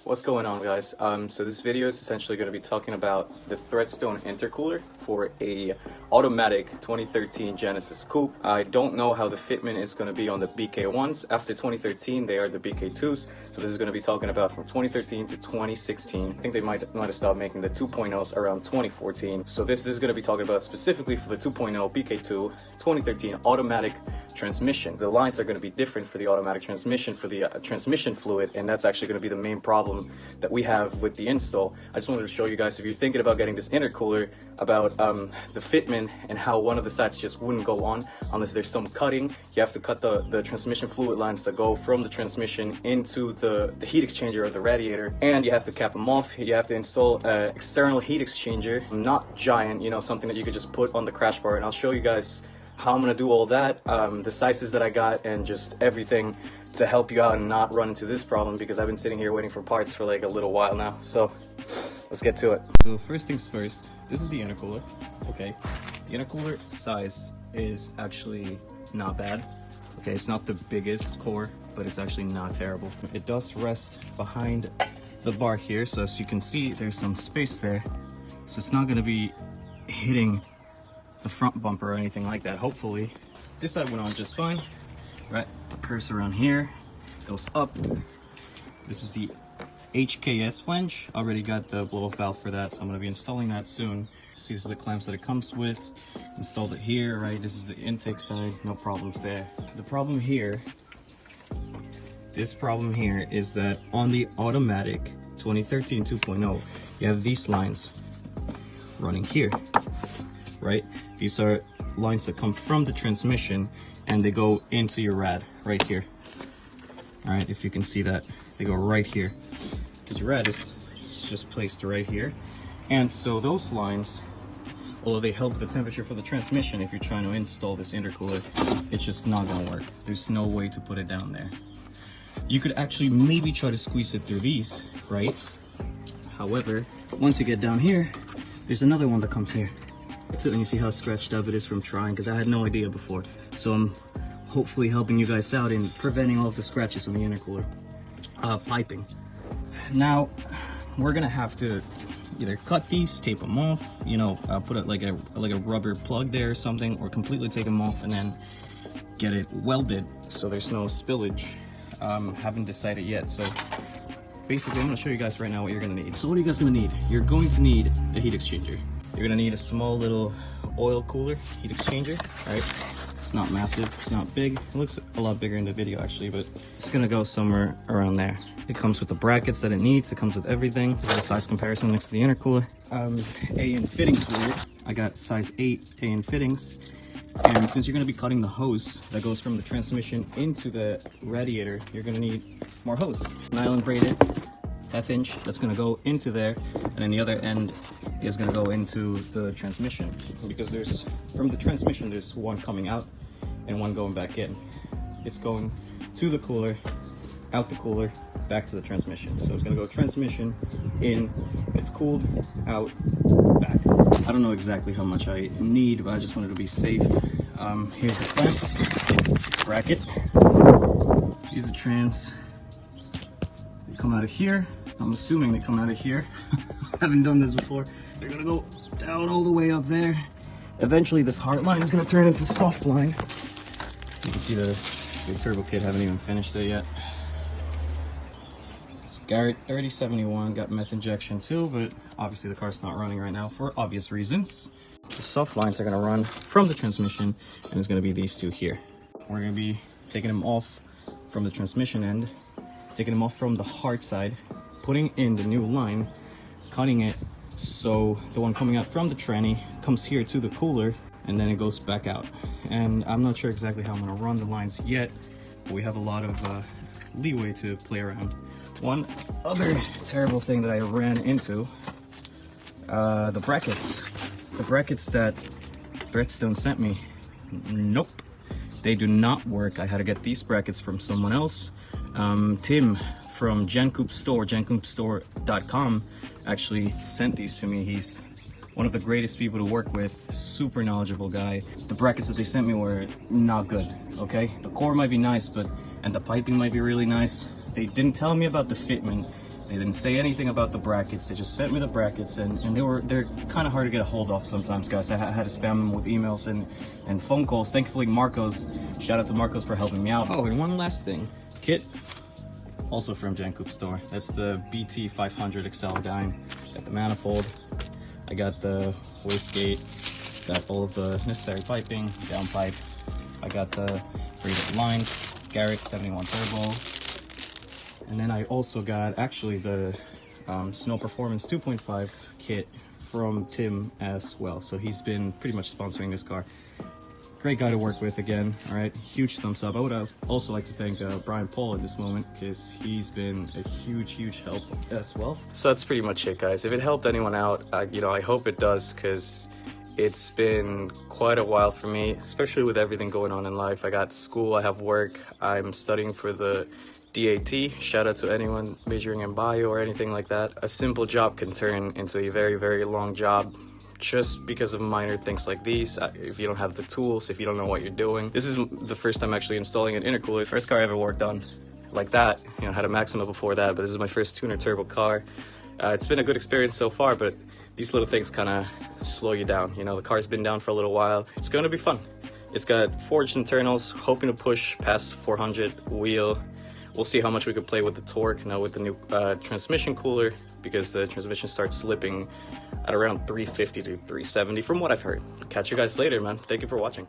What's going on, guys? So this video is essentially going to be talking about the TREADSTONE intercooler for a automatic 2013 Genesis Coupe. I don't know how the fitment is going to be on the BK1s. After 2013, they are the BK2s. So this is going to be talking about from 2013 to 2016. I think they might have stopped making the 2.0s around 2014. So this is going to be talking about specifically for the 2.0 BK2 2013 automatic transmission. The lines are going to be different for the automatic transmission for the transmission fluid, and that's actually going to be the main problem that we have with the install. I just wanted to show you guys, if you're thinking about getting this intercooler, about the fitment and how one of the sides just wouldn't go on unless there's some cutting. You have to cut the transmission fluid lines that go from the transmission into the heat exchanger or the radiator, and you have to cap them off. You have to install an external heat exchanger, not giant, you know, something that you could just put on the crash bar, and I'll show you guys how I'm gonna do all that, the sizes that I got, and just everything to help you out and not run into this problem, because I've been sitting here waiting for parts for like a little while now. So let's get to it. So first things first, this is the intercooler. Okay, the intercooler size is actually not bad. Okay, it's not the biggest core, but it's actually not terrible. It does rest behind the bar here, so as you can see, there's some space there, so it's not gonna be hitting the front bumper or anything like that, hopefully. This side went on just fine, right? Cursor around here, goes up. This is the HKS flange. Already got the blow-off valve for that, so I'm gonna be installing that soon. So these are the clamps that it comes with. Installed it here, right? This is the intake side, no problems there. The problem here, this problem here is that on the automatic 2013 2.0, you have these lines running here, right? These are lines that come from the transmission and they go into your rad right here. All right, if you can see that, they go right here because your rad is just placed right here. And so those lines, although they help the temperature for the transmission, if you're trying to install this intercooler, it's just not gonna work. There's no way to put it down there. You could actually maybe try to squeeze it through these, right? However, once you get down here, there's another one that comes here. And you see how scratched up it is from trying, because I had no idea before. So I'm hopefully helping you guys out in preventing all of the scratches on the intercooler piping. Now we're gonna have to either cut these, tape them off, you know, put it like a rubber plug there or something, or completely take them off and then get it welded so there's no spillage. Haven't decided yet. So basically I'm gonna show you guys right now what you're gonna need. So what are you guys gonna need? You're going to need a heat exchanger. You're gonna need a small little oil cooler heat exchanger, right? It's not massive, it's not big. It looks a lot bigger in the video actually, but it's gonna go somewhere around there. It comes with the brackets that it needs, it comes with everything. There's a size comparison next to the intercooler. A in fittings fluid. I got size 8 A in fittings. And since you're gonna be cutting the hose that goes from the transmission into the radiator, you're gonna need more hose. Nylon braided, 1/2 inch, that's gonna go into there, and then the other end is gonna go into the transmission, because there's, from the transmission, there's one coming out and one going back in. It's going to the cooler, out the cooler, back to the transmission. So it's gonna go transmission, in, gets cooled, out, back. I don't know exactly how much I need, but I just wanted to be safe. Here's the clamps, bracket. These are trans. They come out of here. I'm assuming they come out of here. I haven't done this before. They're gonna go down all the way up there. Eventually this hard line is gonna turn into soft line. You can see the turbo kit, haven't even finished it yet. It's Garrett 3071, got meth injection too, but obviously the car's not running right now for obvious reasons. The soft lines are gonna run from the transmission, and it's gonna be these two here. We're gonna be taking them off from the transmission end, taking them off from the hard side, putting in the new line, cutting it so the one coming out from the tranny comes here to the cooler, and then it goes back out. And I'm not sure exactly how I'm gonna run the lines yet, but we have a lot of leeway to play around. One other terrible thing that I ran into, the brackets. The brackets that TREADSTONE sent me, nope, they do not work. I had to get these brackets from someone else. Tim from COUPE store, gencoupestore.com, actually sent these to me. He's one of the greatest people to work with, super knowledgeable guy. The brackets that they sent me were not good, okay? The core might be nice, and the piping might be really nice. They didn't tell me about the fitment. They didn't say anything about the brackets. They just sent me the brackets, and they're kind of hard to get a hold of sometimes, guys. I had to spam them with emails and phone calls. Thankfully, Marcos, shout out to Marcos for helping me out. Oh, and one last thing, kit, also from COUPE store. That's the BT 500 XL Dyne. Got the manifold. I got the wastegate. Got all of the necessary piping, down pipe. I got the braided lines, Garrett 71 turbo. And then I also got actually the Snow Performance 2.5 kit from Tim as well. So he's been pretty much sponsoring this car. Great guy to work with again, all right? Huge thumbs up. I would also like to thank Brian Paul at this moment, because he's been a huge help as well. So that's pretty much it, guys. If it helped anyone out, you know, I hope it does, because it's been quite a while for me, especially with everything going on in life. I got school, I have work, I'm studying for the DAT. Shout out to anyone majoring in bio or anything like that. A simple job can turn into a very long job just because of minor things like these. If you don't have the tools, if you don't know what you're doing. This is the first time actually installing an intercooler. First car I ever worked on like that. You know, had a Maxima before that, but this is my first tuner turbo car. It's been a good experience so far, but these little things kind of slow you down. You know, the car's been down for a little while. It's going to be fun. It's got forged internals, hoping to push past 400 wheel. We'll see how much we could play with the torque now with the new transmission cooler, because the transmission starts slipping at around 350 to 370 from what I've heard. Catch you guys later, man. Thank you for watching.